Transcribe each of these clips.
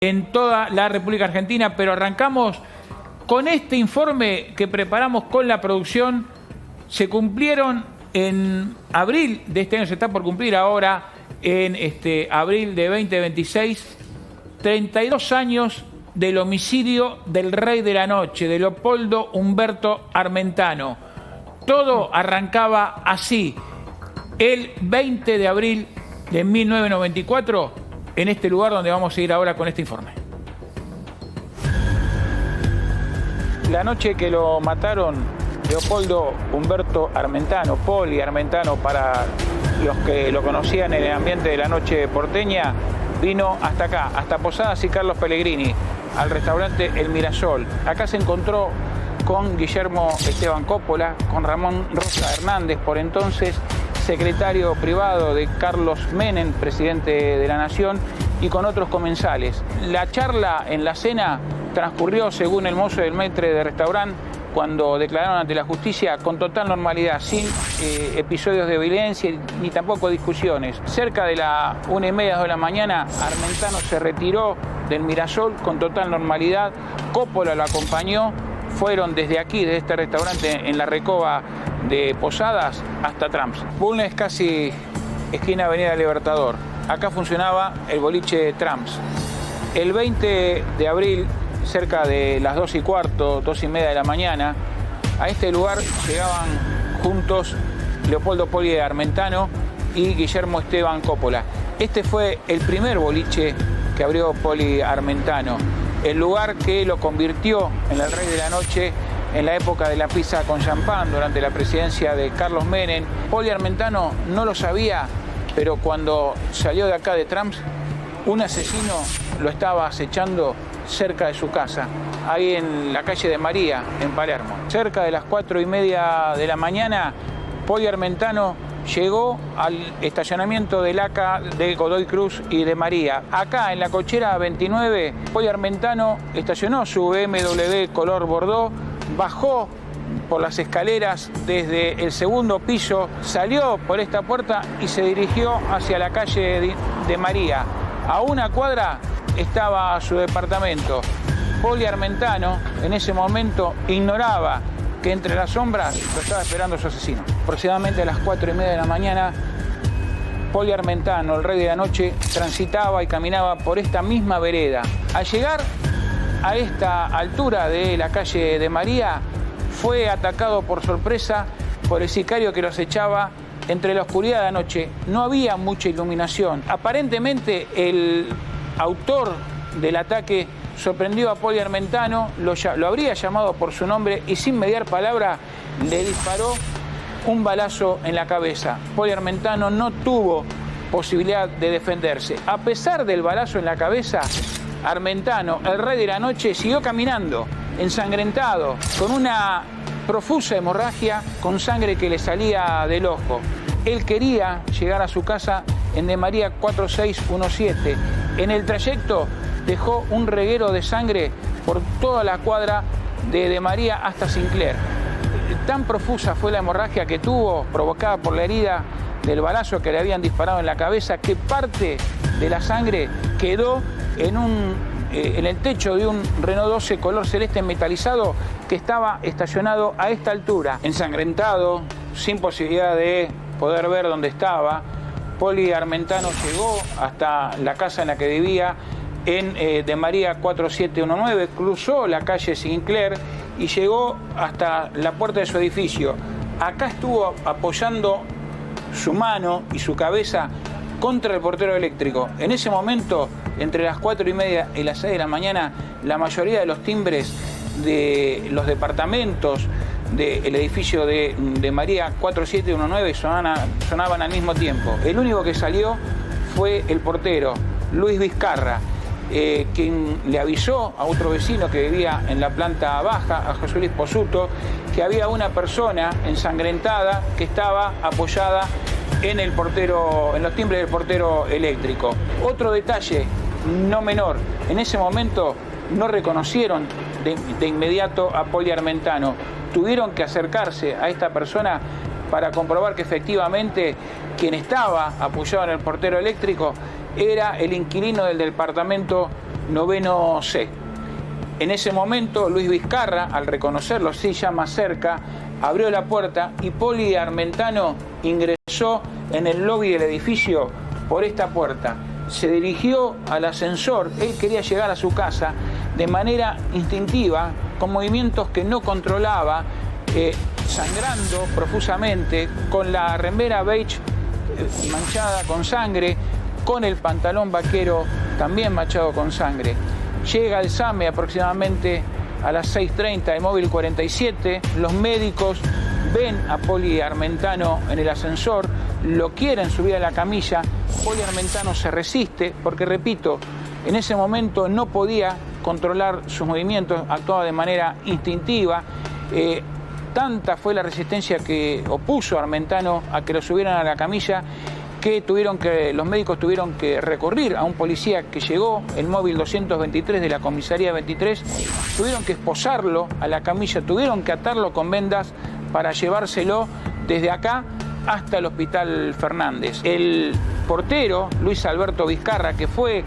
en toda la República Argentina, pero arrancamos con este informe que preparamos con la producción. Se cumplieron en abril de este año, se está por cumplir ahora en abril de 2026, 32 años del homicidio del Rey de la Noche, de Leopoldo Humberto Armentano. Todo arrancaba así, el 20 de abril de 1994, en este lugar donde vamos a ir ahora con este informe. La noche que lo mataron, Leopoldo Humberto Armentano, Poli Armentano para los que lo conocían en el ambiente de la noche porteña, vino hasta acá, hasta Posadas y Carlos Pellegrini, al restaurante El Mirasol. Acá se encontró con Guillermo Esteban Coppola, con Ramón Rosa Hernández, por entonces secretario privado de Carlos Menem, presidente de la Nación, y con otros comensales. La charla en la cena transcurrió, según el mozo del maitre de restaurante, cuando declararon ante la justicia, con total normalidad, sin episodios de violencia ni tampoco discusiones. Cerca de la 1:30, 2 de la mañana, Armentano se retiró del Mirasol con total normalidad. Coppola lo acompañó. Fueron desde aquí, desde este restaurante en la Recoba de Posadas, hasta Trumps. Bulnes, casi esquina Avenida Libertador. Acá funcionaba el boliche Trumps. El 20 de abril, cerca de las 2:15, 2:30 de la mañana, a este lugar llegaban juntos Leopoldo Poli Armentano y Guillermo Esteban Coppola. Este fue el primer boliche que abrió Poli Armentano, el lugar que lo convirtió en el Rey de la Noche en la época de la pizza con champán durante la presidencia de Carlos Menem. Poli Armentano no lo sabía, pero cuando salió de acá de Trumps, un asesino lo estaba acechando cerca de su casa, ahí en la calle de María, en Palermo. Cerca de las 4:30 de la mañana, Poli Armentano llegó al estacionamiento del ACA de Godoy Cruz y de María. Acá, en la cochera 29, Poli Armentano estacionó su BMW color Bordeaux, bajó por las escaleras desde el segundo piso, salió por esta puerta y se dirigió hacia la calle de María. A una cuadra estaba su departamento. Poli Armentano en ese momento ignoraba que entre las sombras lo estaba esperando su asesino. Aproximadamente a las 4:30 de la mañana, Poli Armentano, el Rey de la Noche, transitaba y caminaba por esta misma vereda. Al llegar a esta altura de la calle de María, fue atacado por sorpresa por el sicario que lo acechaba entre la oscuridad de la noche. No había mucha iluminación. Aparentemente el autor del ataque sorprendió a Poli Armentano, lo habría llamado por su nombre y sin mediar palabra le disparó un balazo en la cabeza. Poli Armentano no tuvo posibilidad de defenderse. A pesar del balazo en la cabeza, Armentano, el Rey de la Noche, siguió caminando, ensangrentado, con una profusa hemorragia, con sangre que le salía del ojo. Él quería llegar a su casa en De María 4617. En el trayecto dejó un reguero de sangre por toda la cuadra de María hasta Sinclair. Tan profusa fue la hemorragia que tuvo, provocada por la herida del balazo que le habían disparado en la cabeza, que parte de la sangre quedó en el techo de un Renault 12 color celeste metalizado que estaba estacionado a esta altura. Ensangrentado, sin posibilidad de poder ver dónde estaba, Poli Armentano llegó hasta la casa en la que vivía en De María 4719, cruzó la calle Sinclair y llegó hasta la puerta de su edificio. Acá estuvo apoyando su mano y su cabeza contra el portero eléctrico. En ese momento, entre las 4:30 y las 6 de la mañana, la mayoría de los timbres de los departamentos del edificio de María 4719 sonaban al mismo tiempo. El único que salió fue el portero, Luis Vizcarra, quien le avisó a otro vecino que vivía en la planta baja, a José Luis Posuto, que había una persona ensangrentada que estaba apoyada en los timbres del portero eléctrico. Otro detalle no menor, en ese momento no reconocieron de inmediato a Poli Armentano. Tuvieron que acercarse a esta persona para comprobar que efectivamente quien estaba apoyado en el portero eléctrico era el inquilino del departamento noveno C. En ese momento, Luis Vizcarra, al reconocerlo, sí, ya más cerca, abrió la puerta y Poli Armentano ingresó en el lobby del edificio por esta puerta. Se dirigió al ascensor, él quería llegar a su casa de manera instintiva, con movimientos que no controlaba, sangrando profusamente, con la remera beige manchada con sangre, con el pantalón vaquero también manchado con sangre. Llega al SAME aproximadamente a las 6:30, el móvil 47, los médicos ven a Poli Armentano en el ascensor, lo quieren subir a la camilla, Poli Armentano se resiste porque, repito, en ese momento no podía controlar sus movimientos, actuaba de manera instintiva. Tanta fue la resistencia que opuso Armentano a que lo subieran a la camilla que los médicos tuvieron que recurrir a un policía que llegó, el móvil 223 de la comisaría 23, tuvieron que esposarlo a la camilla, tuvieron que atarlo con vendas para llevárselo desde acá hasta el Hospital Fernández. El portero, Luis Alberto Vizcarra, que fue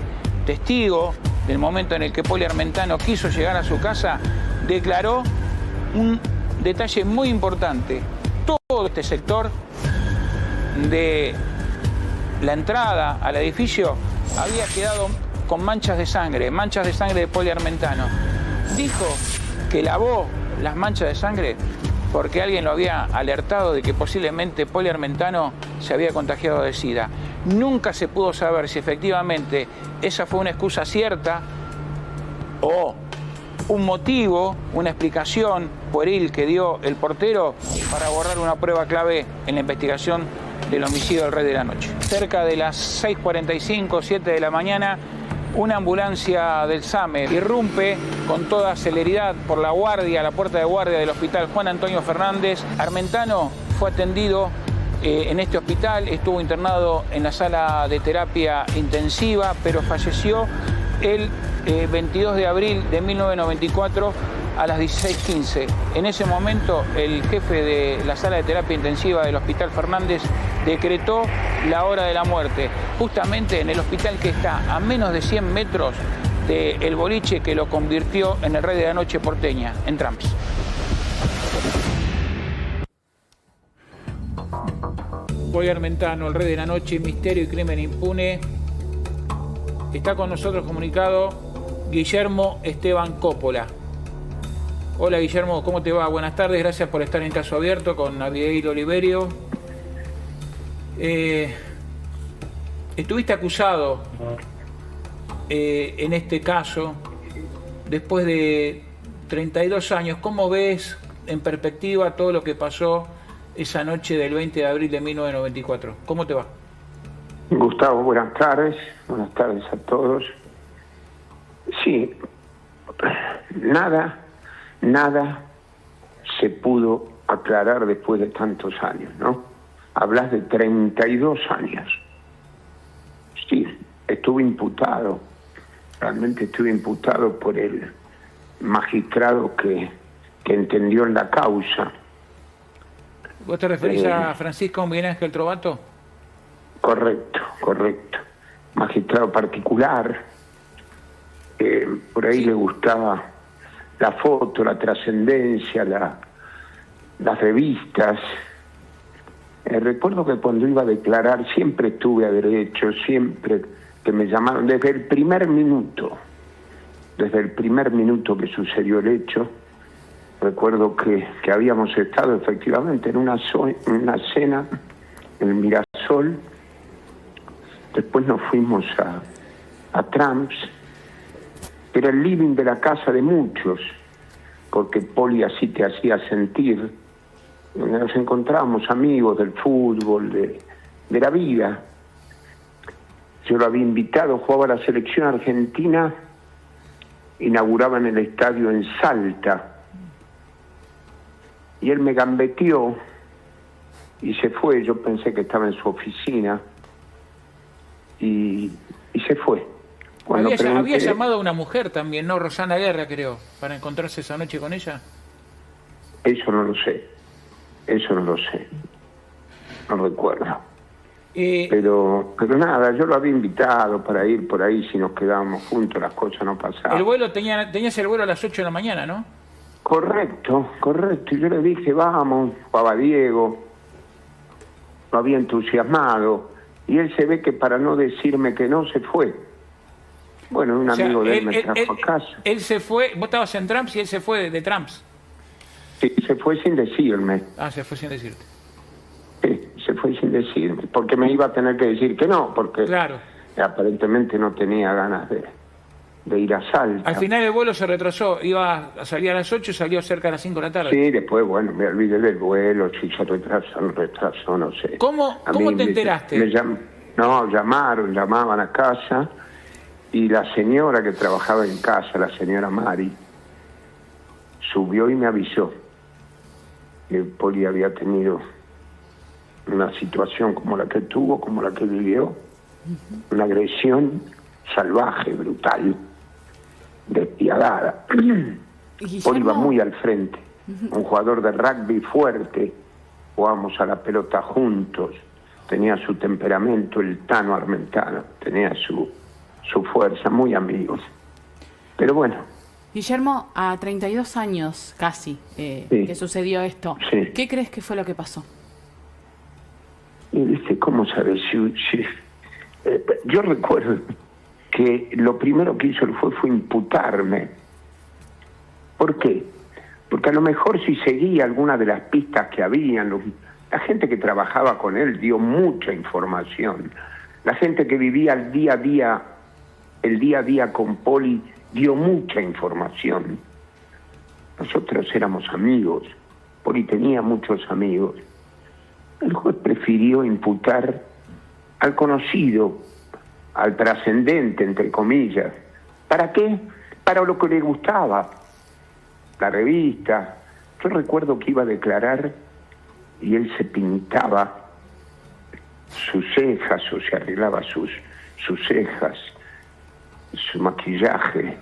testigo del momento en el que Poli Armentano quiso llegar a su casa, declaró un detalle muy importante. Todo este sector de la entrada al edificio había quedado con manchas de sangre de Poli Armentano. Dijo que lavó las manchas de sangre porque alguien lo había alertado de que posiblemente Poli Armentano se había contagiado de SIDA. Nunca se pudo saber si efectivamente esa fue una excusa cierta o un motivo, una explicación pueril que dio el portero para borrar una prueba clave en la investigación del homicidio del Rey de la Noche. Cerca de las 6:45, 7 de la mañana, una ambulancia del SAME irrumpe con toda celeridad por la puerta de guardia del Hospital Juan Antonio Fernández. Armentano fue atendido en este hospital, estuvo internado en la sala de terapia intensiva, pero falleció el 22 de abril de 1994 a las 16:15. En ese momento, el jefe de la sala de terapia intensiva del Hospital Fernández decretó la hora de la muerte, justamente en el hospital que está a menos de 100 metros del boliche que lo convirtió en el Rey de la Noche porteña, en Trumps. Poli Armentano, el Rey de la Noche, misterio y crimen impune. Está con nosotros comunicado Guillermo Esteban Coppola. Hola Guillermo, ¿cómo te va? Buenas tardes, gracias por estar en Caso Abierto con Abigail Oliverio. Estuviste acusado en este caso después de 32 años. ¿Cómo ves en perspectiva todo lo que pasó esa noche del 20 de abril de 1994? ¿Cómo te va? Gustavo, buenas tardes a todos. Sí, nada se pudo aclarar después de tantos años, ¿no? Hablas de 32 años. Sí, realmente estuve imputado por el magistrado que entendió en la causa. ¿Vos te referís a Francisco Miguel Ángel Trovato? Correcto. Magistrado particular. Por ahí le gustaba la foto, la trascendencia, las revistas. Recuerdo que cuando iba a declarar siempre estuve a derecho, siempre que me llamaron, desde el primer minuto que sucedió el hecho. Recuerdo que habíamos estado efectivamente en una cena en el Mirasol. Después nos fuimos a Trumps. Era el living de la casa de muchos, porque Poli así te hacía sentir, donde nos encontrábamos amigos del fútbol, de la vida. Yo lo había invitado, jugaba la selección argentina, inauguraban el estadio en Salta, y él me gambeteó y se fue. Yo pensé que estaba en su oficina y se fue. Había llamado a una mujer también, ¿no? Rosana Guerra, creo, para encontrarse esa noche con ella. Eso no lo sé. No recuerdo. Pero nada, yo lo había invitado para ir por ahí, si nos quedábamos juntos las cosas no pasaban. El vuelo tenías el vuelo a las 8 de la mañana, ¿no? Correcto. Y yo le dije, vamos, jugaba Diego, lo había entusiasmado, y él se ve que para no decirme que no, se fue. Bueno, un amigo de él me trajo a casa. Él se fue, vos estabas en Trumps y él se fue de Trumps. Sí, se fue sin decirme. Ah, se fue sin decirte. Sí, se fue sin decirme, porque me iba a tener que decir que no, porque claro, aparentemente no tenía ganas de ir a Salta. Al final el vuelo se retrasó, iba a salir a las 8 y salió cerca de las 5 de la tarde. Sí, después, bueno, me olvidé del vuelo, si se retrasó, no sé. ¿Cómo te enteraste? Llamaban a casa, y la señora que trabajaba en casa, la señora Mari, subió y me avisó que Poli había tenido una situación como la que tuvo, como la que vivió, una agresión salvaje, brutal, despiadada. Poli iba muy al frente, un jugador de rugby fuerte, jugábamos a la pelota juntos, tenía su temperamento, el Tano Armentano, tenía su fuerza, muy amigos. Pero bueno. Guillermo, a 32 años casi sí, que sucedió esto, sí. ¿Qué crees que fue lo que pasó? Y dice, ¿cómo sabes? Yo recuerdo que lo primero que hizo fue imputarme. ¿Por qué? Porque a lo mejor si seguía alguna de las pistas que habían, la gente que trabajaba con él dio mucha información. La gente que vivía el día a día con Poli dio mucha información. Nosotros éramos amigos, Poli tenía muchos amigos. El juez prefirió imputar al conocido, al trascendente, entre comillas. ¿Para qué? Para lo que le gustaba, la revista. Yo recuerdo que iba a declarar y él se pintaba sus cejas o se arreglaba sus cejas, su maquillaje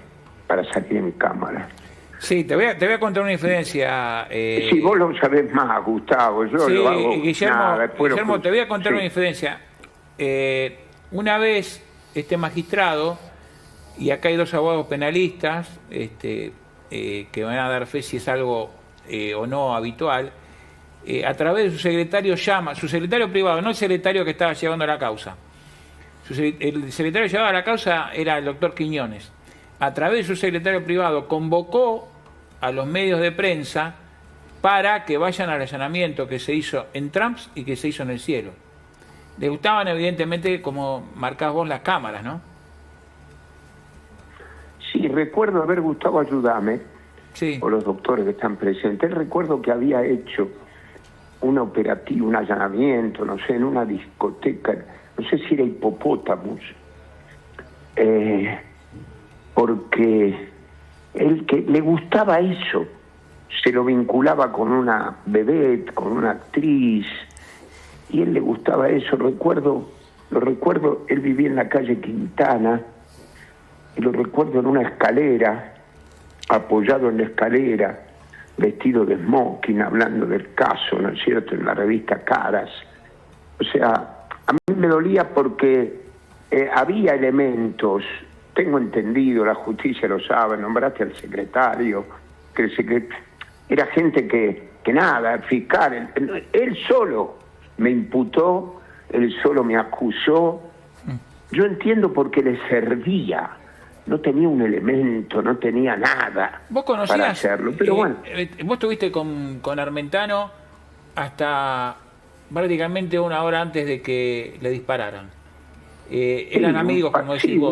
para salir en cámara. Sí, te voy a contar una infidencia. Sí, vos lo sabés más, Gustavo. Yo sí, lo hago. Guillermo, te voy a contar una infidencia. Una vez este magistrado, y acá hay dos abogados penalistas que van a dar fe si es algo o no habitual, a través de su secretario su secretario privado, no el secretario que estaba llevando la causa. El secretario que llevaba la causa era el doctor Quiñones. A través de su secretario privado convocó a los medios de prensa para que vayan al allanamiento que se hizo en Trumps y que se hizo en el Cielo. Les gustaban evidentemente, como marcás vos, las cámaras, ¿no? Sí, recuerdo haber Gustavo, ayúdame, sí, o los doctores que están presentes. Recuerdo que había hecho un operativo, un allanamiento, no sé, en una discoteca, no sé si era Hipopótamos, porque él que le gustaba eso, se lo vinculaba con una vedette, con una actriz, y él le gustaba eso. Lo recuerdo, él vivía en la calle Quintana, y lo recuerdo en una escalera, apoyado en la escalera, vestido de smoking, hablando del caso, ¿no es cierto?, en la revista Caras. O sea, a mí me dolía porque había elementos, tengo entendido, la justicia lo sabe, nombraste al secretario, que era gente que nada, el fiscal, él solo me imputó, él solo me acusó. Yo entiendo porque le servía, no tenía un elemento, no tenía nada. ¿Vos conocías, para hacerlo, pero bueno. Vos estuviste con Armentano hasta prácticamente una hora antes de que le dispararan. Eran amigos, como decís vos.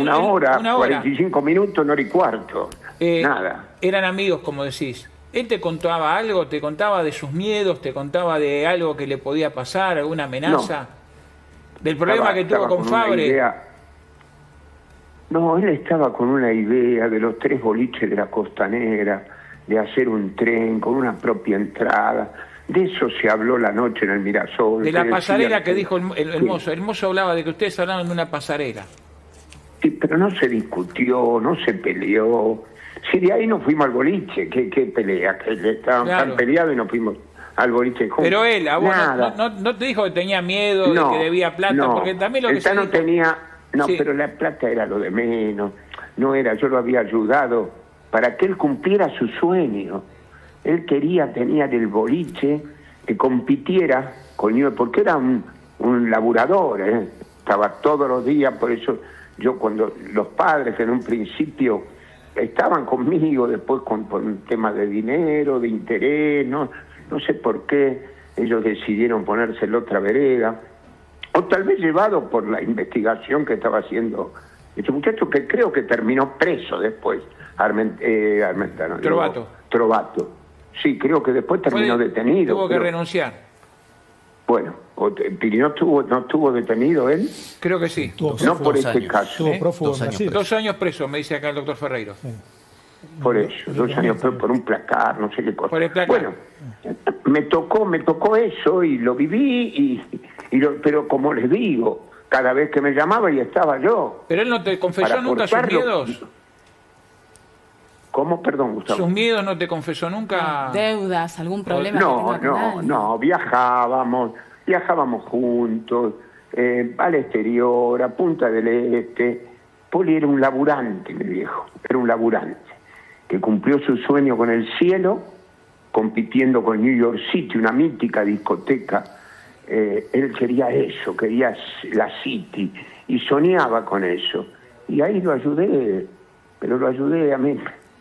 Una hora, 45 minutos, una hora y cuarto. Nada. Eran amigos, como decís. ¿Él te contaba algo? ¿Te contaba de sus miedos? ¿Te contaba de algo que le podía pasar? ¿Alguna amenaza? No. ¿Del problema que tuvo con Fabre? No, él estaba con una idea de los 3 boliches de la Costanera, de hacer un tren con una propia entrada. De eso se habló la noche en el Mirasol. De la pasarela que dijo el mozo. El mozo hablaba de que ustedes hablaban de una pasarela. Sí, pero no se discutió, no se peleó. Si de ahí nos fuimos al boliche, ¿qué pelea? Que estaban tan peleados y nos fuimos al boliche juntos. Pero él, a vos Nada. no te dijo que tenía miedo, de que debía plata, no. porque también lo que El se Tano dijo... tenía... No, Sí. pero la plata era lo de menos. No era, yo lo había ayudado para que él cumpliera su sueño. Él tenía del boliche que compitiera con yo, porque era un laburador, ¿eh? Estaba todos los días, por eso yo cuando los padres en un principio estaban conmigo, después por un tema de dinero, de interés, no sé por qué ellos decidieron ponerse en la otra vereda, o tal vez llevado por la investigación que estaba haciendo este muchacho, que creo que terminó preso después, Armentano. Trovato. Sí, creo que después terminó detenido. Tuvo que renunciar. Bueno, ¿no estuvo detenido él? Creo que sí. No por este caso. Estuvo prófugo en Brasil. 2 años preso, me dice acá el doctor Ferreiro. Sí. Por eso, 2 años por un placar, no sé qué cosa. Por el placar. Bueno, me tocó eso y lo viví, pero como les digo, cada vez que me llamaba y estaba yo. ¿Pero él no te confesó para nunca sus cortarlo. miedos? ¿Cómo? Perdón, Gustavo. ¿Sus miedos no te confesó nunca? Deudas, algún problema que tenga con alguien. No, viajábamos juntos, al exterior, a Punta del Este. Poli era un laburante, mi viejo, era un laburante, que cumplió su sueño con el cielo, compitiendo con New York City, una mítica discoteca. Él quería eso, quería la City, y soñaba con eso. Y ahí lo ayudé, pero lo ayudé a mí.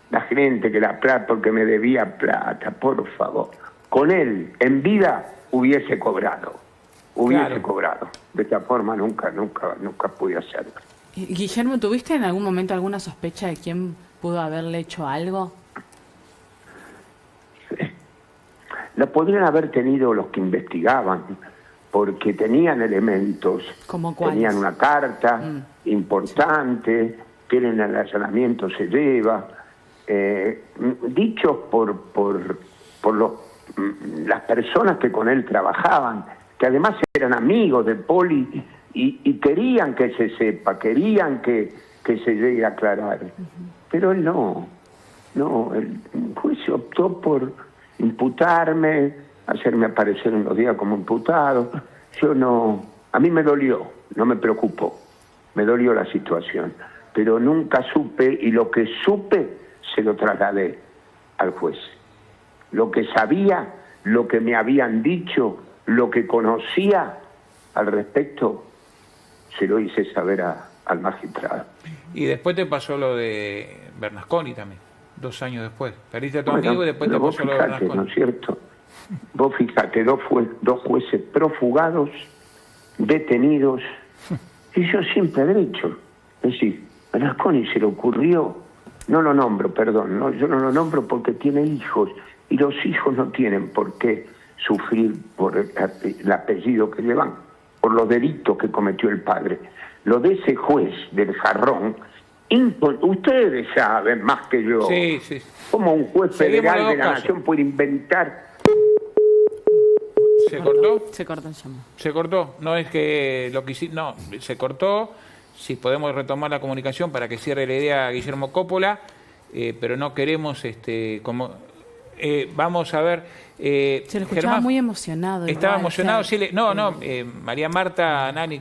La gente que la plata, porque me debía plata, por favor. Con él, en vida, hubiese cobrado. De esta forma nunca pude hacerlo. Guillermo, ¿tuviste en algún momento alguna sospecha de quién pudo haberle hecho algo? La podrían haber tenido los que investigaban, porque tenían elementos. ¿Cómo cuáles? Tenían una carta importante, que en el allanamiento se lleva. Dichos por las personas que con él trabajaban, que además eran amigos de Poli y querían que se sepa, querían que se llegue a aclarar. Pero él no, el juez optó por imputarme, hacerme aparecer en los días como imputado. A mí me dolió, no me preocupó, me dolió la situación, pero nunca supe, y lo que supe se lo trasladé al juez. Lo que sabía, lo que me habían dicho, lo que conocía al respecto, se lo hice saber al magistrado. Y después te pasó lo de Bernasconi también, 2 años después. Perdiste a tu amigo y después te pasó lo de Bernasconi. ¿No es cierto? Vos fijate, dos jueces profugados, detenidos, y yo siempre derecho. Es decir, Bernasconi se le ocurrió, no lo nombro, perdón, yo no lo nombro porque tiene hijos, y los hijos no tienen por qué sufrir por el apellido que llevan, por los delitos que cometió el padre. Lo de ese juez del Jarrón, ustedes saben más que yo, sí. cómo un juez Seguimos federal de la casos. nación puede inventar. ¿Se cortó? Se cortó el llamo. Se cortó. No es que lo que hiciste, no, se cortó. Si podemos retomar la comunicación para que cierre la idea a Guillermo Coppola, pero no queremos, vamos a ver. Se lo escuchaba Germán, muy emocionado. Estaba igual, emocionado. o sea, Sí, María Marta Nani,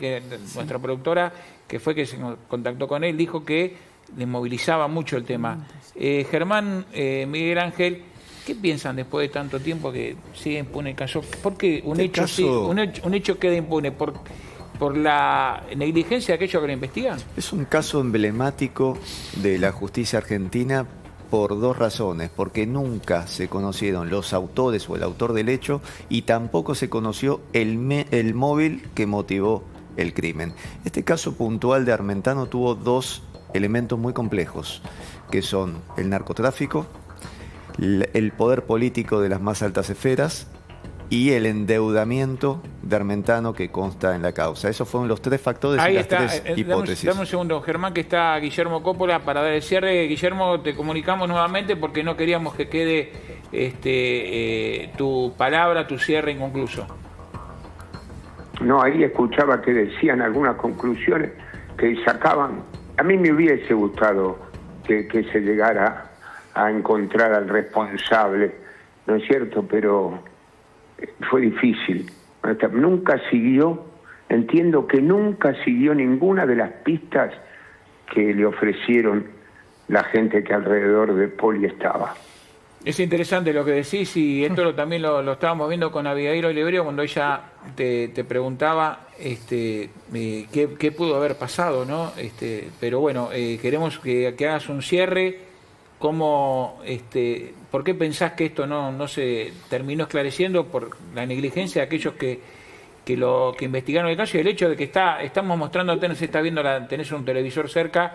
nuestra productora, que fue que se contactó con él, dijo que le movilizaba mucho el tema. Germán, Miguel Ángel, ¿qué piensan después de tanto tiempo que sigue impune el caso? ¿Por qué un hecho queda impune? ¿Por la negligencia de aquellos que lo investigan? Es un caso emblemático de la justicia argentina por 2 razones. Porque nunca se conocieron los autores o el autor del hecho, y tampoco se conoció el móvil que motivó el crimen. Este caso puntual de Armentano tuvo 2 elementos muy complejos, que son el narcotráfico, el poder político de las más altas esferas y el endeudamiento de Armentano que consta en la causa. Esos fueron los 3 factores y las 3 hipótesis. Dame un segundo, Germán, que está Guillermo Coppola para dar el cierre. Guillermo, te comunicamos nuevamente porque no queríamos que quede tu palabra, tu cierre inconcluso. No, ahí escuchaba que decían algunas conclusiones que sacaban. A mí me hubiese gustado que se llegara a encontrar al responsable, ¿no es cierto? Pero fue difícil. Nunca siguió, entiendo que nunca siguió ninguna de las pistas que le ofrecieron la gente que alrededor de Poli estaba. Es interesante lo que decís, y esto también lo estábamos viendo con Abigail Oliverio cuando ella te preguntaba qué pudo haber pasado, ¿no? Pero bueno, queremos que hagas un cierre. ¿Por qué pensás que esto no se terminó esclareciendo por la negligencia de aquellos que investigaron el caso, y el hecho de que estamos mostrando, se está viendo, tenés un televisor cerca,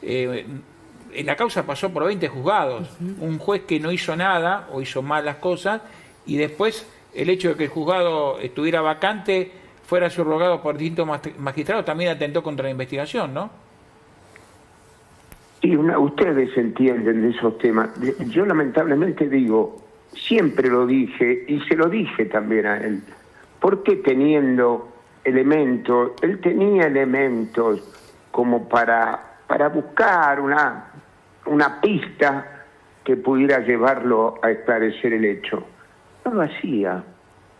la causa pasó por 20 juzgados, un juez que no hizo nada o hizo mal las cosas, y después el hecho de que el juzgado estuviera vacante, fuera subrogado por distintos magistrados, también atentó contra la investigación, ¿no? Sí, ustedes entienden de esos temas. Yo lamentablemente digo, siempre lo dije, y se lo dije también a él, porque teniendo elementos, él tenía elementos como para buscar una pista que pudiera llevarlo a esclarecer el hecho. No lo hacía.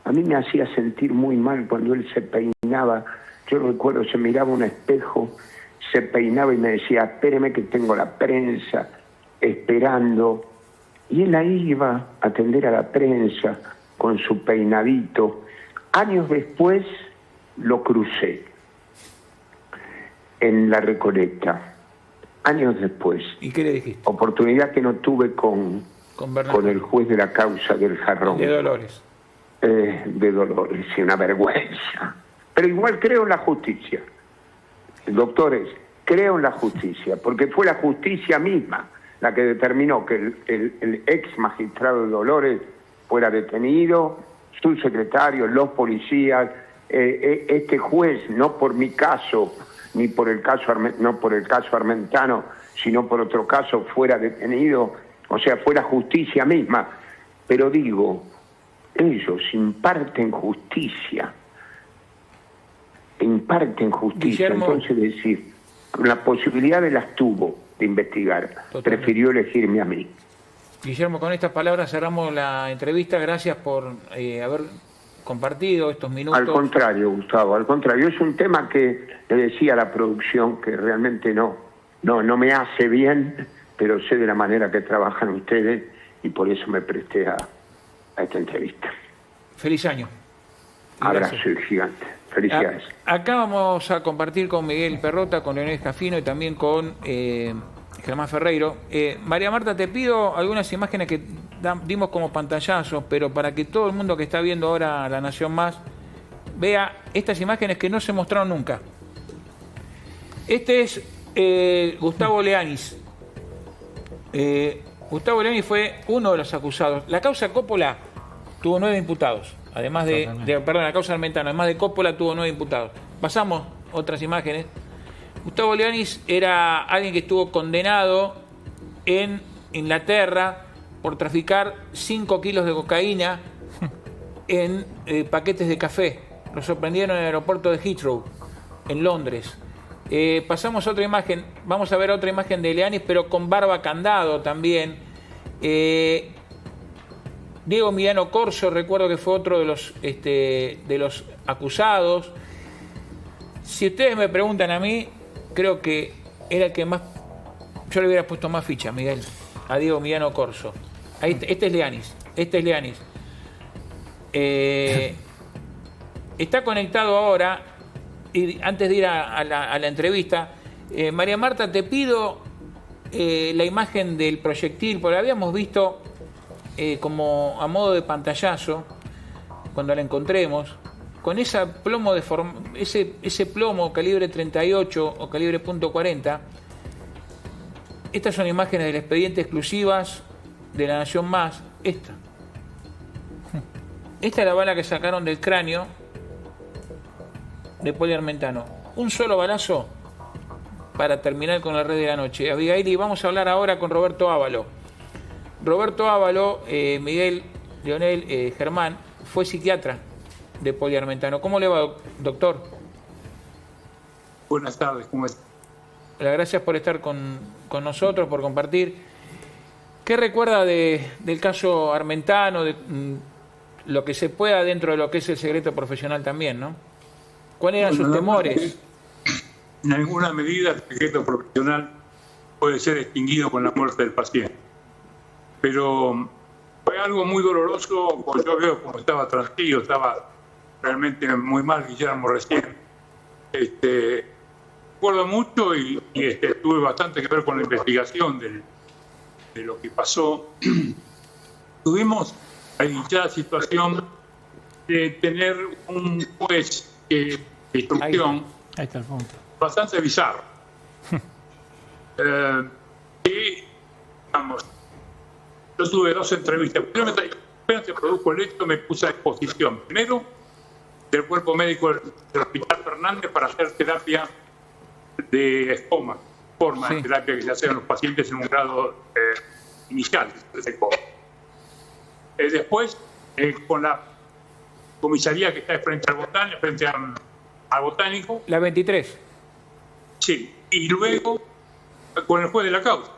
A mí me hacía sentir muy mal cuando él se peinaba. Yo recuerdo, se miraba un espejo, se peinaba y me decía, espéreme que tengo la prensa esperando. Y él ahí iba a atender a la prensa con su peinadito. Años después lo crucé en La Recoleta. Años después. ¿Y qué le dijiste? Oportunidad que no tuve con el juez de la causa del Jarrón. De Dolores. De Dolores, sí, una vergüenza. Pero igual creo en la justicia. Doctores, creo en la justicia, porque fue la justicia misma la que determinó que el ex magistrado de Dolores fuera detenido, su secretario, los policías, este juez, no por mi caso, ni por el caso Armentano, sino por otro caso, fuera detenido, o sea, fue la justicia misma. Pero digo, ellos imparten justicia. Guillermo, entonces decir, la posibilidad las tuvo de investigar, totalmente. Prefirió elegirme a mí. Guillermo, con estas palabras cerramos la entrevista. Gracias por haber compartido estos minutos. Al contrario, Gustavo, al contrario. Es un tema que le decía a la producción que realmente no me hace bien, pero sé de la manera que trabajan ustedes y por eso me presté a esta entrevista. Feliz año. Abrazo gigante. Felicidades. Acá vamos a compartir con Miguel Perrota, con Leonel Scafino y también con Germán Ferreiro. María Marta, te pido algunas imágenes que dimos como pantallazos, pero para que todo el mundo que está viendo ahora La Nación Más vea estas imágenes que no se mostraron nunca. Este es Gustavo Leanis. Gustavo Leanis fue uno de los acusados. La causa Coppola tuvo 9 imputados. Además la causa Armentano, además de Coppola, tuvo 9 imputados. Pasamos otras imágenes. Gustavo Leanis era alguien que estuvo condenado en Inglaterra por traficar 5 kilos de cocaína en paquetes de café. Lo sorprendieron en el aeropuerto de Heathrow, en Londres. Pasamos a otra imagen. Vamos a ver otra imagen de Leanis, pero con barba candado también. Diego Milano Corso, recuerdo que fue otro de los acusados. Si ustedes me preguntan a mí, creo que era el que más... Yo le hubiera puesto más ficha, Miguel, a Diego Milano Corso. Este es Leanis. Está conectado ahora, y antes de ir a la entrevista, María Marta, te pido la imagen del proyectil, porque la habíamos visto... como a modo de pantallazo, cuando la encontremos, con ese plomo calibre 38 o calibre .40. Estas son imágenes del expediente exclusivas de La Nación Más. Esta es la bala que sacaron del cráneo de Poli Armentano. Un solo balazo para terminar con la red de la noche. Abigail, y vamos a hablar ahora con Roberto Ávalo. Roberto Ávalo, Miguel, Leonel, Germán, fue psiquiatra de Poli Armentano. ¿Cómo le va, doctor? Buenas tardes, ¿cómo está? Gracias por estar con nosotros, por compartir. ¿Qué recuerda del caso Armentano? lo que se pueda dentro de lo que es el secreto profesional también, ¿no? ¿Cuáles eran sus temores? En alguna medida el secreto profesional puede ser extinguido con la muerte del paciente. Pero fue algo muy doloroso, porque yo veo como estaba tranquilo, estaba realmente muy mal Guillermo recién. Recuerdo mucho y tuve bastante que ver con la investigación de lo que pasó. Tuvimos ahí ya la situación de tener un juez de instrucción Ahí está el punto. bastante bizarro. Y, vamos, yo tuve 2 entrevistas. Primero, apenas se produjo el hecho, me puse a disposición. Primero, del cuerpo médico del Hospital Fernández para hacer terapia de forma de terapia que se hace a los pacientes en un grado inicial de coma. Después, con la comisaría que está frente al botánico. La 23. Sí, y luego con el juez de la causa.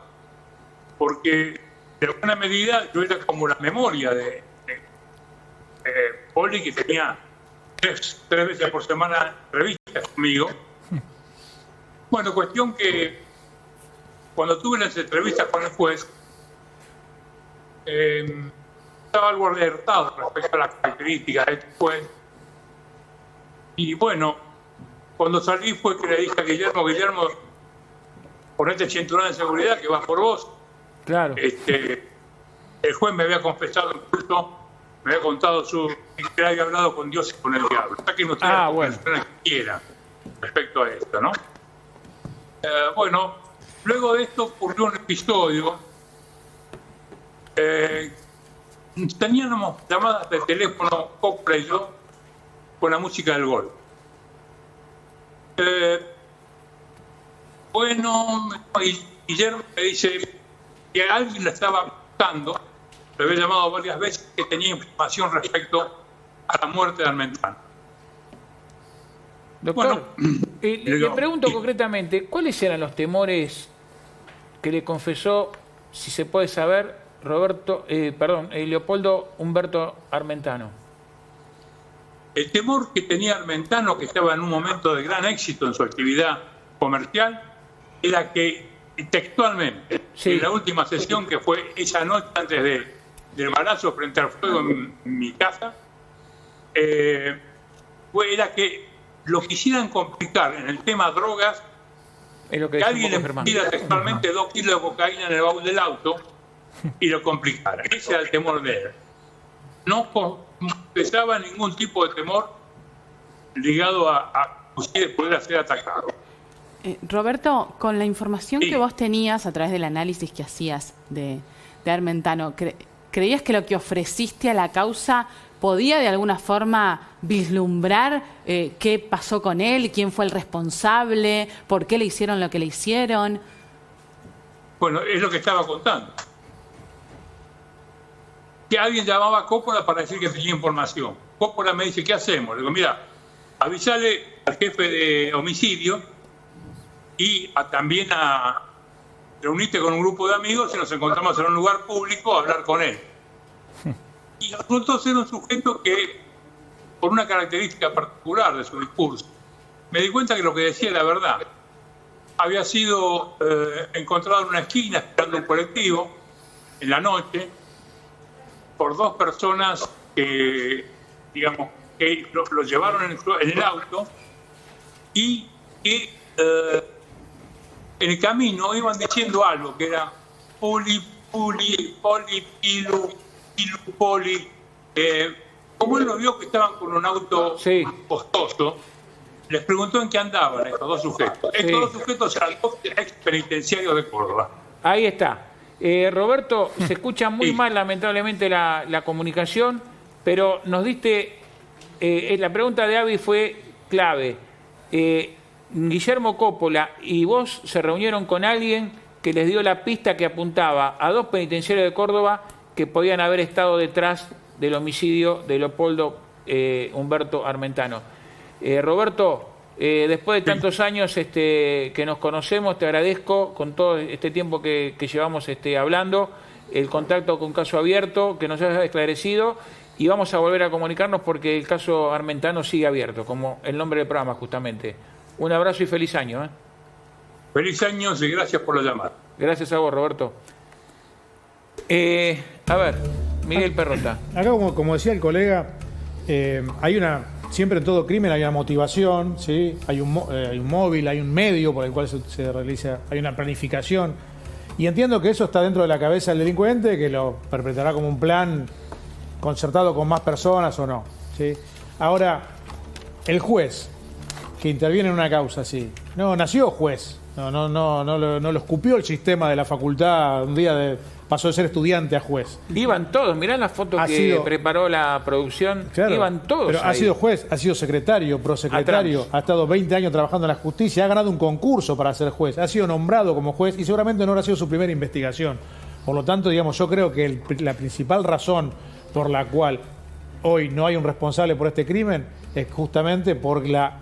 Porque de alguna medida yo era como la memoria de Poli, que tenía tres veces por semana revistas conmigo. Bueno, cuestión que cuando tuve las entrevistas con el juez, estaba algo alertado respecto a las características del juez. Y bueno, cuando salí fue que le dije a Guillermo, ponete el cinturón de seguridad que va por vos. Claro. El juez me había confesado incluso, me había contado que había hablado con Dios y con el diablo. O sea que no tenía bueno. que quiera respecto a esto, ¿no? Bueno, luego de esto ocurrió un episodio. Teníamos llamadas de teléfono Copra y yo con la música del gol. Bueno, y Guillermo me dice que alguien la estaba buscando, le había llamado varias veces, que tenía información respecto a la muerte de Armentano. Doctor, le pregunto concretamente, ¿cuáles eran los temores que le confesó, si se puede saber, Leopoldo Humberto Armentano? El temor que tenía Armentano, que estaba en un momento de gran éxito en su actividad comercial, era que textualmente, en la última sesión, que fue esa noche antes del balazo frente al fuego en mi casa, era que lo quisieran complicar en el tema drogas, es lo que alguien le pusiera textualmente 2 kilos de cocaína en el baúl del auto y lo complicara. Ese era el temor de él. No expresaba ningún tipo de temor ligado a poder ser atacado. Roberto, con la información que vos tenías a través del análisis que hacías de Armentano, ¿creías que lo que ofreciste a la causa podía de alguna forma vislumbrar qué pasó con él, quién fue el responsable, por qué le hicieron lo que le hicieron? Bueno, es lo que estaba contando. Que alguien llamaba a Coppola para decir que tenía información. Coppola me dice, ¿qué hacemos? Le digo, mira, avísale al jefe de homicidio y también reuniste con un grupo de amigos y nos encontramos en un lugar público a hablar con él. Y nosotros era un sujeto que, por una característica particular de su discurso, me di cuenta que lo que decía era verdad. Había sido encontrado en una esquina esperando un colectivo en la noche por 2 personas que, digamos, que lo llevaron en el auto y que en el camino iban diciendo algo que era poli, pilu, poli. Como él lo vio que estaban con un auto costoso, les preguntó en qué andaban estos 2 sujetos. Estos 2 sujetos eran 2 ex penitenciarios de Córdoba. Ahí está. Roberto, se escucha muy mal lamentablemente la comunicación, pero nos diste, la pregunta de Avi fue clave. Guillermo Coppola y vos se reunieron con alguien que les dio la pista que apuntaba a 2 penitenciarios de Córdoba que podían haber estado detrás del homicidio de Leopoldo Humberto Armentano. Roberto, después de tantos años que nos conocemos, te agradezco con todo este tiempo que llevamos hablando, el contacto con Caso Abierto, que nos has esclarecido, y vamos a volver a comunicarnos porque el caso Armentano sigue abierto, como el nombre del programa justamente. Un abrazo y feliz año. Feliz año y gracias por la llamada. Gracias a vos, Roberto. A ver, Miguel Perrota. Acá, como decía el colega, siempre en todo crimen hay una motivación, ¿sí? Hay un móvil, hay un medio por el cual se realiza, hay una planificación. Y entiendo que eso está dentro de la cabeza del delincuente, que lo perpetrará como un plan concertado con más personas o no, ¿sí? Ahora, el juez que interviene en una causa así, no nació juez, no lo escupió el sistema de la facultad un día pasó de ser estudiante a juez. Iban todos, mirá la foto que preparó la producción, claro, iban todos. Pero ahí. Ha sido juez, ha sido secretario, prosecretario, ha estado 20 años trabajando en la justicia, ha ganado un concurso para ser juez, ha sido nombrado como juez y seguramente no habrá sido su primera investigación. Por lo tanto, digamos, yo creo que la principal razón por la cual hoy no hay un responsable por este crimen es justamente por la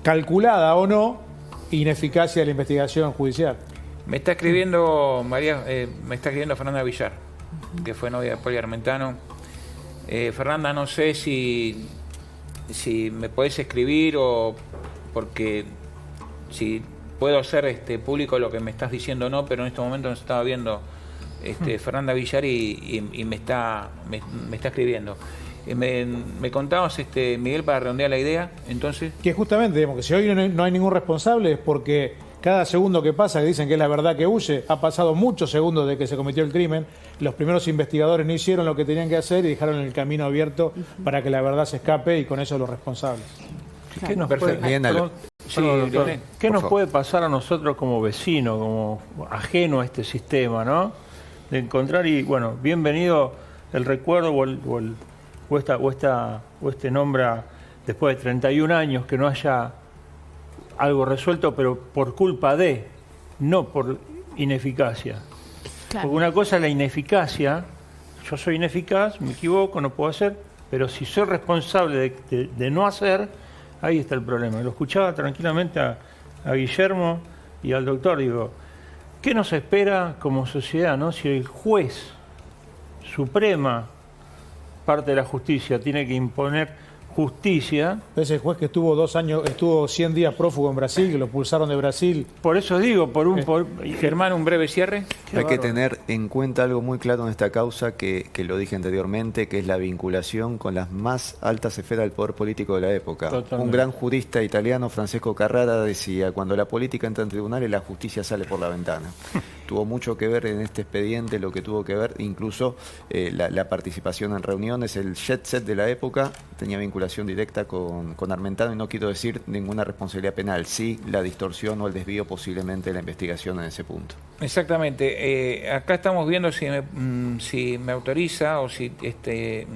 calculada o no ineficacia de la investigación judicial. Me está escribiendo Fernanda Villar, que fue novia de Poli Armentano. Fernanda, no sé si me podés escribir o porque si puedo hacer público lo que me estás diciendo o no, pero en este momento nos estaba viendo Fernanda Villar y me está escribiendo. Me contabas, Miguel, para redondear la idea, entonces... Que justamente, digamos, que si hoy no hay ningún responsable es porque cada segundo que pasa, que dicen que es la verdad que huye, ha pasado muchos segundos de que se cometió el crimen, los primeros investigadores no hicieron lo que tenían que hacer y dejaron el camino abierto para que la verdad se escape y con eso los responsables. ¿Qué nos puede pasar a nosotros como vecinos, como ajeno a este sistema, ¿no? De encontrar y, bueno, bienvenido el recuerdo o este nombre después de 31 años que no haya algo resuelto, pero por culpa no por ineficacia. Claro. Porque una cosa es la ineficacia, yo soy ineficaz, me equivoco, no puedo hacer, pero si soy responsable de no hacer, ahí está el problema. Lo escuchaba tranquilamente a Guillermo y al doctor, digo, ¿qué nos espera como sociedad, no? Si el juez suprema, parte de la justicia, tiene que imponer justicia. Ese juez que estuvo 100 días prófugo en Brasil, que lo expulsaron de Brasil. Por eso digo, Germán, un breve cierre. Hay que tener en cuenta algo muy claro en esta causa, que lo dije anteriormente, que es la vinculación con las más altas esferas del poder político de la época. Totalmente. Un gran jurista italiano, Francesco Carrara, decía: cuando la política entra en tribunales, la justicia sale por la ventana. Tuvo mucho que ver en este expediente, lo que tuvo que ver, incluso la participación en reuniones, el jet set de la época tenía vinculación directa con Armentano, y no quiero decir ninguna responsabilidad penal, sí la distorsión o el desvío posiblemente de la investigación en ese punto. Exactamente. Acá estamos viendo si me autoriza o si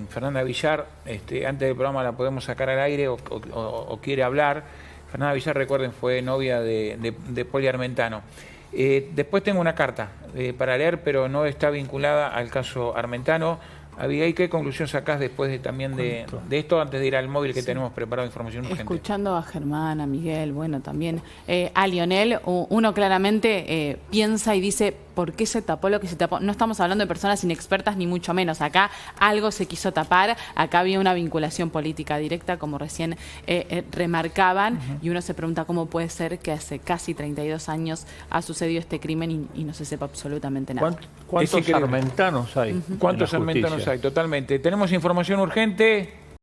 Fernanda Villar, antes del programa la podemos sacar al aire o quiere hablar. Fernanda Villar, recuerden, fue novia de Poli Armentano. Después tengo una carta para leer, pero no está vinculada al caso Armentano. Abigail, ¿qué conclusión sacás después de esto, antes de ir al móvil que tenemos preparado información urgente? Escuchando a Germán, a Miguel, bueno, también a Lionel, uno claramente piensa y dice, ¿por qué se tapó lo que se tapó? No estamos hablando de personas inexpertas ni mucho menos. Acá algo se quiso tapar, acá había una vinculación política directa, como recién remarcaban, y uno se pregunta cómo puede ser que hace casi 32 años ha sucedido este crimen y no se sepa absolutamente nada. ¿Cuántos armentanos hay? ¿Cuántos armentanos hay? Totalmente. Tenemos información urgente.